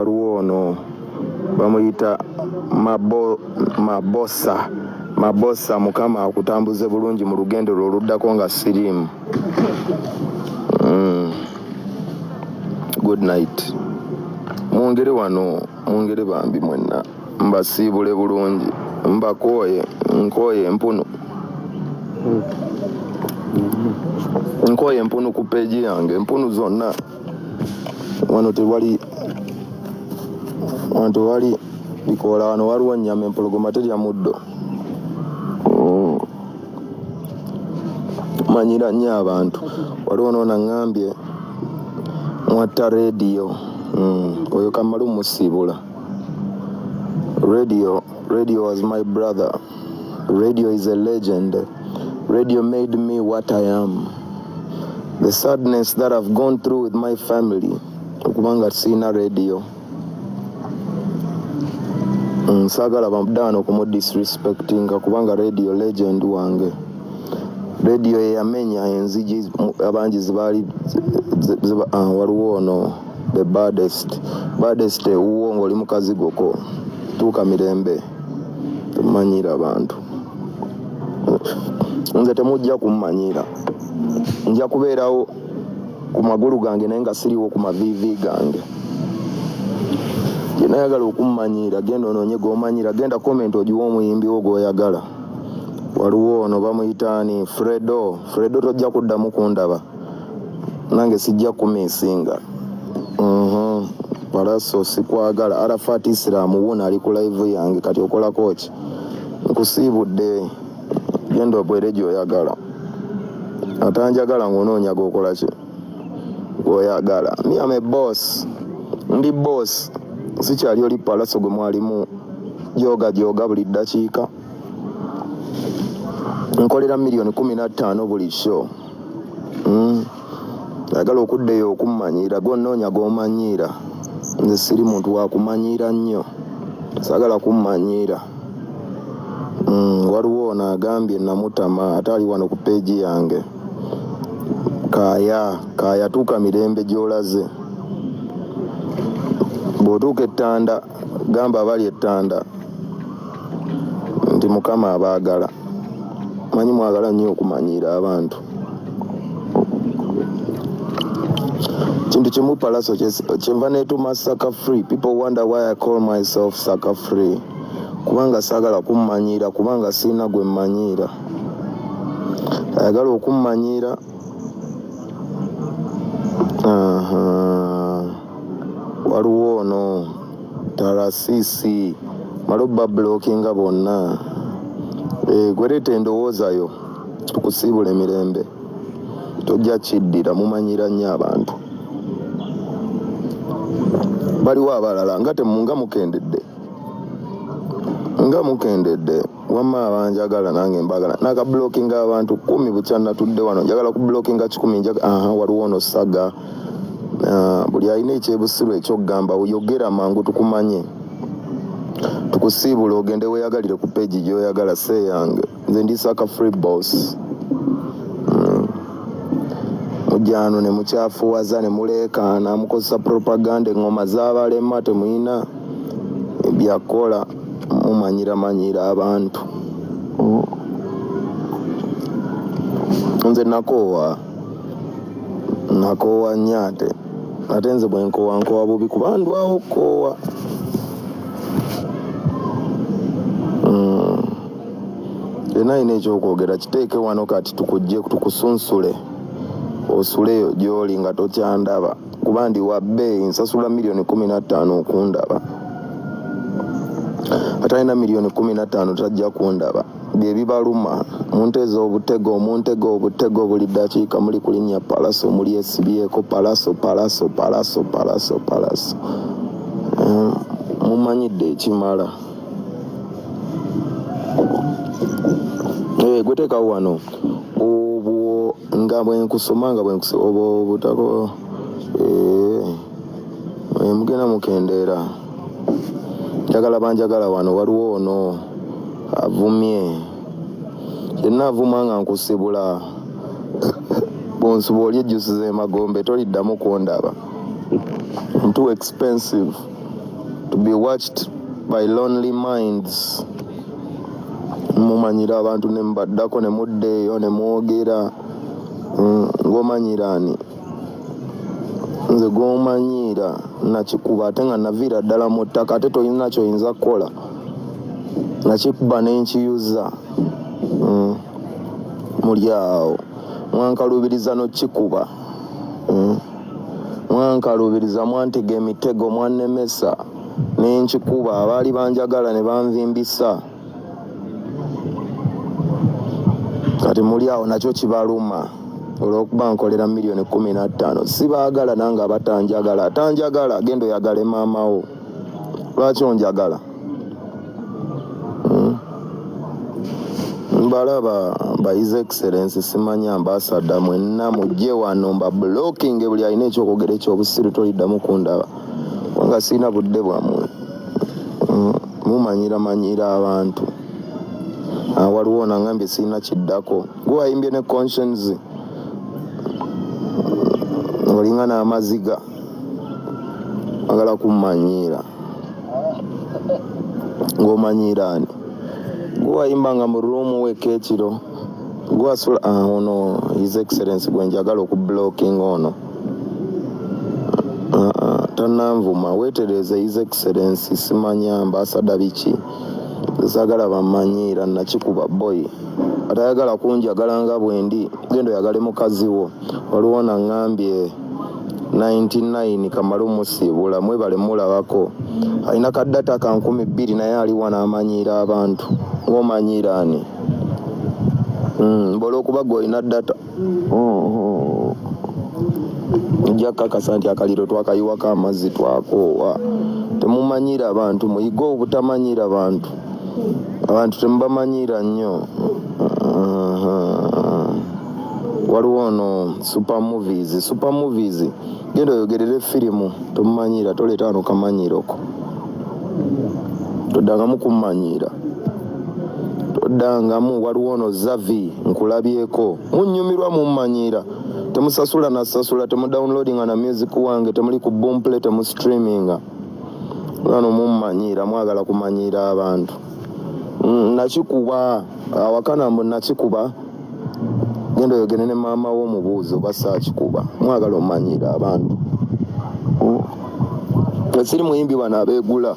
Ono bamuyita mabosa mukama akutambuze bulungi mu lugendo lwo luddako nga sirimu. Good night. Mwongere wano, mwongere bambi mwenna, mbasiibule bulungi, nkooye empunu. Nkooye empunu ku peegi yange, empunu zonna. Wano tewali bikoola, wano waliwo nnyama, empologoma terya muddo. Manyira nnyo abantu. Waliwo noona ngambye mwatta radio. Oyo kamala musiibula. Radio was my brother. Radio is a legend. Radio made me what I am. The sadness that I've gone through with my family, okubanga sina radio. Sagala bamudano kumu disrespecting kubanga radio legend wange. Radio yamenya enziji abanji zibali waliwo ono the baddest uwongo oli mukazi goko tuuka mirembe manyira abantu. Nze temujja kummanyira, nja kubeerawo ku magulu gange naye nga siriwo ku mavivi gange. Nayagala okummanyira, genda onoonye g'omanyira, genda comment ogiwa omuyimbi wo gw'oyagala. Waliwo ono bamuyitaani Fredo tojja kuddamu kundaba, nange sijja kumisinga. Pallaso sikwagala. Arafat Islam wuuna ali ku live yange, kati okolako ki? Nkusiibudde, genda obwere gy'oyagala. Atanjagala ng'onoonya g'okola ki? Gw'oyagala. Me am a boss. Ndi boss. Sikyali oli Pallaso gwe mwalimu joga buli ddakiika. Nkolera $15,000,000 buli show. Ayagala okuddeyo okummanyira, gw'onoonya gw'omanyiira. Nze siri muntu wa kumanyiira nnyo, saagala kummanyira. Waliwo ono agambye namutama ate ali wano ku peegi yange. Kaaya tuuka mirembe gy'olaze. Bw'otuuka ettanda, gamba abali ettanda nti Mukama abaagala. Manyi mwagala nnyo okumanyiira abantu. Kintu kimu Pallaso kyenva neetuma sucker free. People wonder why I call myself sucker free. Kubanga saagala kummanyiira, kubanga sirina gwe mmanyiira. Ayagala okummanyiira. Waliwo ono Tarasisi maloba blockinga bonna. Gwerete endowoozayo tukusiibula emirembe, tojja kiddira, mumanyira nnyo abantu. Baliwo abalala nga mukendedde wamma abanjagala nange mbagala naka blockinga abantu 10 bukya natudde wano njagala ku blockinga 10 waliwo ono Saga. Buli alina ekyebusiru ekyokugamba oyogera mangu tukumanye, tukusiibula ogende weeyagalire ku peegi gy'oyagala seeyange. Nze ndi sucker free boss. Mujjano ne mukyafuwaza ne muleekaana mukozesa propaganda, engoma z'abalema temuyina byakola, mumanyira abantu. Nze nakoowa nnyo ate nze bwe nkoowa bubi kuba ndwawo okukoowa. Yena alina ekyokwogera kiteeke wano kati tukujje tukusunsule, osuleyo gy'oli nga tokyandaba kuba ndi wa bbeeyi, nsasula $15,000,000 okundaba. Atalina $15,000,000 tajja kundaba. Bye bibaluma munteeza obutego buli ddakiika muli ku linnya Pallaso muli esibyeko Pallaso. Mumanyidde ekimala. Gwe teekawo wano obwo nga bwe nkusoma obwo obutako mugenda mukendeera. Banjagala wano waliwo ono avumye. Yenna avuma nga nkusibula. Bonsuba oli ejjusiza emagombe toliddamu kundaba. I'm too expensive. to be watched by lonely minds. Mumanyira abantu ne mbaddako ne muddeeyo ne mwogera ng'omanyiraani nze gw'omanyira nakikuba ate nga naviira ddala mu ttaka ate tolina kyoyinza kukola nakikuba n'enkiyuza muli awo mwankalubiriza n'okikuba mwankalubiriza mwantega emitego mwannemesa n'enkikuba abaali banjagala ne banvimbisa kati muli awo nakyo kibaluma olw'okuba nkolera miliyoni 15 sibaagala nange abatanjagala atanjagala genda oyagale maamawo lwaki onjagala mbalaba ba his excellence simanya ambassador mwenna mujje wano mba blocking buli alina ekyokwogera ekyobusiru toliddamu kundaba kubanga sirina budde bwammwe mumanyira abantu waliwo nangambye sirina kiddako gwe wayimbye ne conscience olinga n'amaziga agala kumanyira ng'omanyiraani gwe wayimbanga mu ruumu weka ekiro gwe wasula ono his excellence gwe njagala okublocking ono tannanvuma weetereze his excellence simanya ambasada biki sagala bamanyira nakikuba boy atayagala kunjagala nga bwendi gendo yagale mukazi wo waliwo nangambye 99 kamala omusibula mwebale mulabako alina kaddata ka 2000 naye aliwo n'amanyira abantu ng'omanyiraani mbola okuba gwe olina data nja kakasa nti akaliro twakayiwako amazzi twakoowa temumanyira abantu muyiga obutamanyira abantu temubamanyira nnyo waliwo ono super movies genda oyogerere firimu tomumanyira toleeta wano kamanyiroko toddangamu kumanyira toddangamu waliwo ono zavi nkulabyeko munnyumirwa mumanyira temusasula nasasula temudownloadinga na music wange temuli ku boomplay temustreaminga wano mumanyira mwagala kumanyira abantu nakikuba awakana mbu nakikuba genda oyogere ne maama w'omubuuzi oba saakikuba mwagala omanyira abantu esiri muyimbi bano abeegula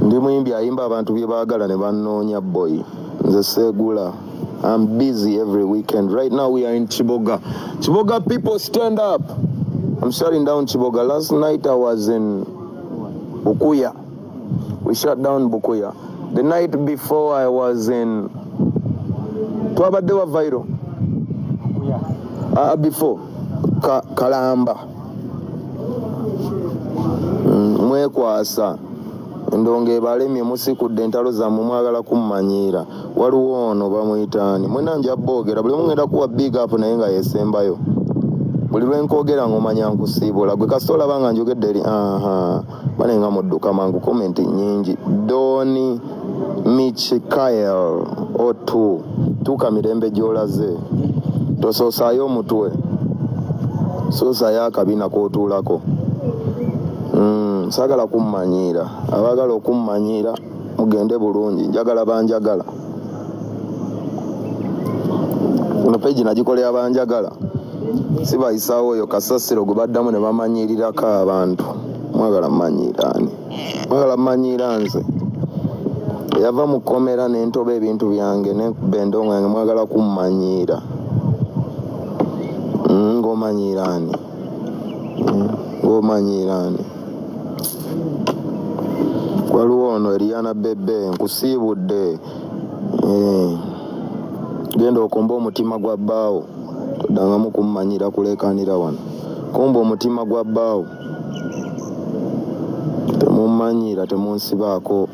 ndi muyimbi ayimba abantu bye baagala ne bannoonya boy nze seegula I'm busy every weekend. Right now we are in Chiboga. Chiboga people stand up. I'm shutting down Chiboga. Last night I was in Bukuya. We shut down Bukuya. The night before I was in Twabadewa Viral. Before Kalamba. Mwekwasa. Ndonge balemye musikudde entalo zammwe mwagala kummanyira waliwo ono bamuyitaani mwena nja boogera buli mungenda kuwa big up naye nga yesembayo buli lwenkoogera ng'omanya nkusiibula gwe kasita olaba nga njogedde eri bane nga mudduka mangu komenti nnyingi Doni Michikael O2 tuuka mirembe gy'olaze tosoosaayo omutwe soosaayo akabina k'otuulako sagala kummanyira abagala okummanyira mugende bulungi njagala banjagala ono peji nagikolera banjagala sibayisaawo oyo kasasiro gwe baddamu ne bamanyirirako abantu mwagala mmanyiraani mwagala mmanyira nze eyava mu kkomera nentoba ebintu byange nekuba endongo yange mwagala kummanyira ng'omanyiraani ng'omanyiraani waliwo ono Eriana Bebe nkusiibudde genda okomba omutima gwa bbaawo toddangamu kummanyira kuleekaanira wano komba omutima gwa bbaawo temummanyira temunsibaako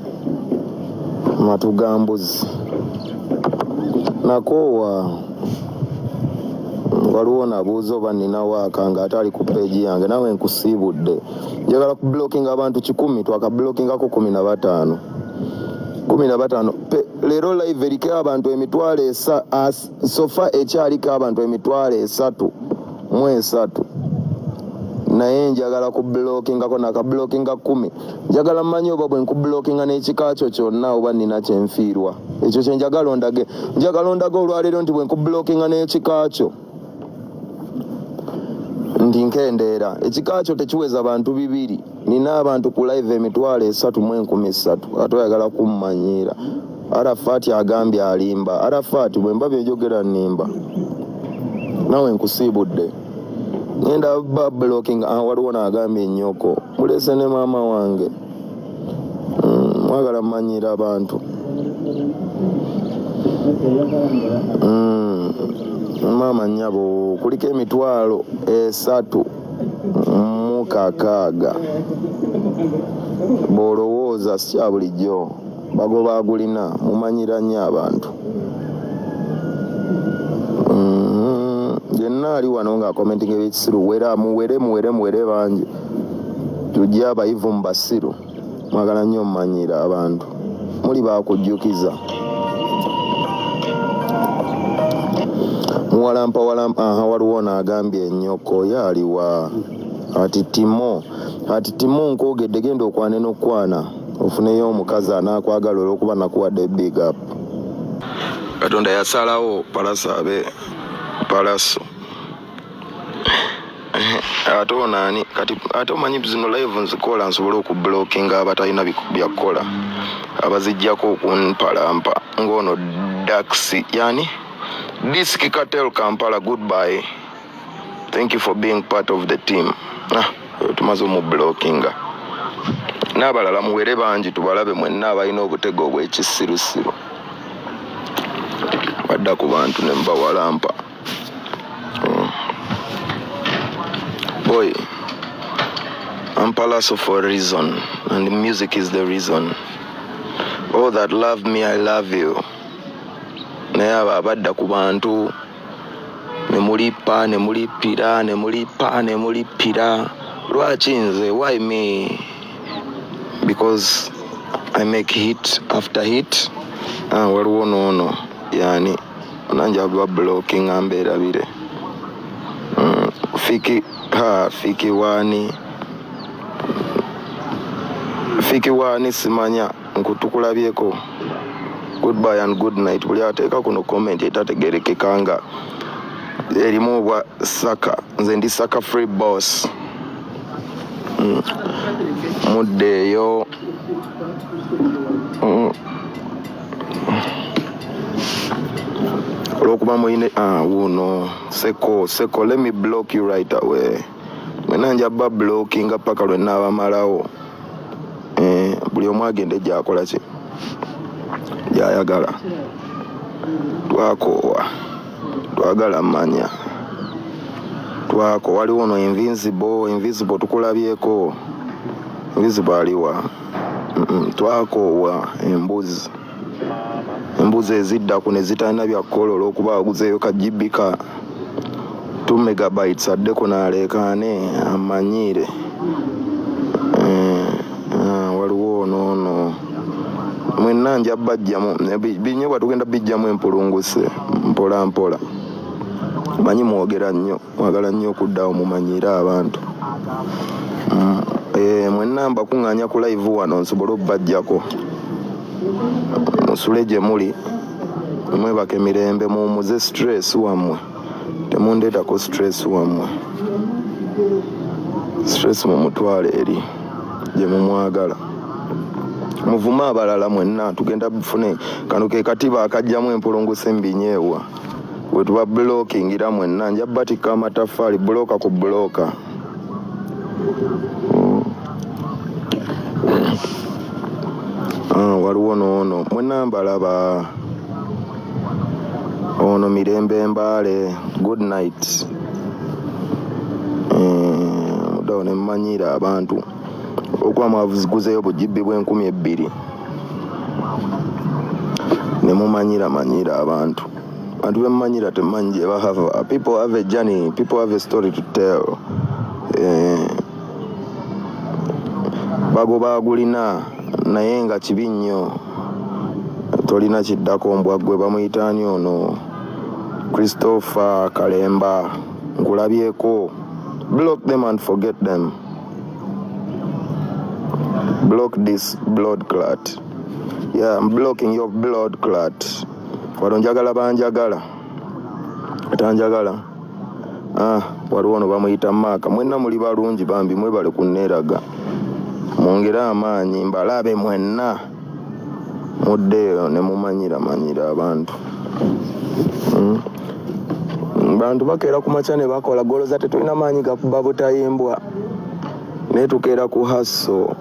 matu ga mbuzi nakoowa waliwo nabuuza oba nina waaka nga ate ali ku peegi yange nawe nkusiibudde njagala kublockinga abantu 10 twakablokingako 15 leero live eriko abantu emitwalo sofa ekyaliko abantu emitwalo 3 mu 3 naye njagala ku blockingako nakablockinga 10 njagala mmanyi oba bwe nkublockinga n'ekikakyo kyonna oba nina kyenfiirwa ekyo kye njagala ondage olwaleero nti bwe nkublockinga n'ekikakyo ndi nkendeera ekikakyo tekiweza bantu 2 nina abantu ku live 3,300 ate oyagala kummanyiira Arafati agambye alimba Arafati bwe mba byejogera nnimba nawe nkusiibudde ngenda blocking waliwo n'agambye nnyoko mulese ne maama wange mwagala mmanyiira abantu maama nnyabo kuliko 3,600 bw'olowooza sikya bulijjo bagoba agulina mumanyira nnyo abantu yenna ali wano ng'akomentinga ebekisiru muwere bangi tujja abayivu mu basiru mwagala nnyo mmanyiira abantu muli bakujjukiza muwalampa waliwo n'agambye ennyoko yaaliwa ati timo nkwogedde genda okwane n'okwana ofuneyo omukazi anaakwagala olw'okuba nakuwadde big up Katonda yasalawo Pallaso abe Pallaso ate onaani kati ate omanyi zino live nzikola nsobole okublockinga abatalina byakukola abazijjako okunpalampa ng'ono Daxi yani Disc Cartel Kampala, goodbye. Thank you for being part of the team. Tumaze mu blockinga n'abalala muwere bangi tubalabe mwenna abalina obutego obw'ekisirusiru badda ku bantu ne mbawalampa. Boy, I'm Pallaso for a reason, and the music is the reason. All that love me, I love you. Naye abo abadda ku bantu ne mulippa lwaki nze? Why me? Because I make hit after hit. Waliwo noono yani nanja ba blocking ambeerabire fiki wani simanya nkutukulabyeko. Goodbye and good night. Buli ateeka kuno comment etategerekekanga erimu obwa saka nze ndi saka free boss muddeeyo olw'okuba muyine wuno seko let me block you right away. Mwena njaba blockinga paka lwe naabamalawo buli omu agende gy'akola ki gy'ayagala. Twakoowa twagala mmanya waliwo no invisible tukulabyeko invisible aliwa twakoowa embuzi ezidda ku ne zitalina byakukola olw'okuba aguzeeyo ka GB ka 2 megabytes addeko n'aleekaane amanyiire. Waliwo noono mwenna nja bajjamu binyobwa tugenda bijjamu empulunguse mpola mpola. Manyi mwogera nnyo mwagala nnyo okuddawo mumanyiira abantu. Mwenna mbakuŋŋaanya ku live wano nsobole obbajjako musule gye muli mwebake mirembe muwumuze stress wammwe temundeetako stress wammwe stress mumutwale eri gye mumwagala. Muvume abalala mwenna tugenda bufune kano ke katiba akajjamu empulunguse mbinyeewa we tuba blockingira mwenna nja batika amataffaali bloka ku bloka. Waliwo noono mwenna mbalaba ono mirembe mbaale good night. Mudawo ne mmanyiira abantu okuba mwaziguzeeyo bugibbi bw'2,000 ne mumanyiira abantu bemmanyira temanyi gye bahava. People have a journey, people have a story to tell. Bagoba agulina naye nga kibi nnyo tolina kiddako mbwaggwe bamuyitaani ono Christopher Kalemba nkulabyeko Block them and forget them. Block this blood clot. Yeah, I'm blocking your blood clot. Walonjagala banjagala. Atanjagala. Waliwo ono bamuyita Maaka. Mwenna muli balungi bambi mwebale kunneeraga. Mwongere amaanyi mbalabe mwenna. Muddeeyo ne mumanyira abantu. Bantu bakeera ku makya ne bakola goloza tetulina maanyi gakuba butayimbwa. Ne tukeera ku hasso.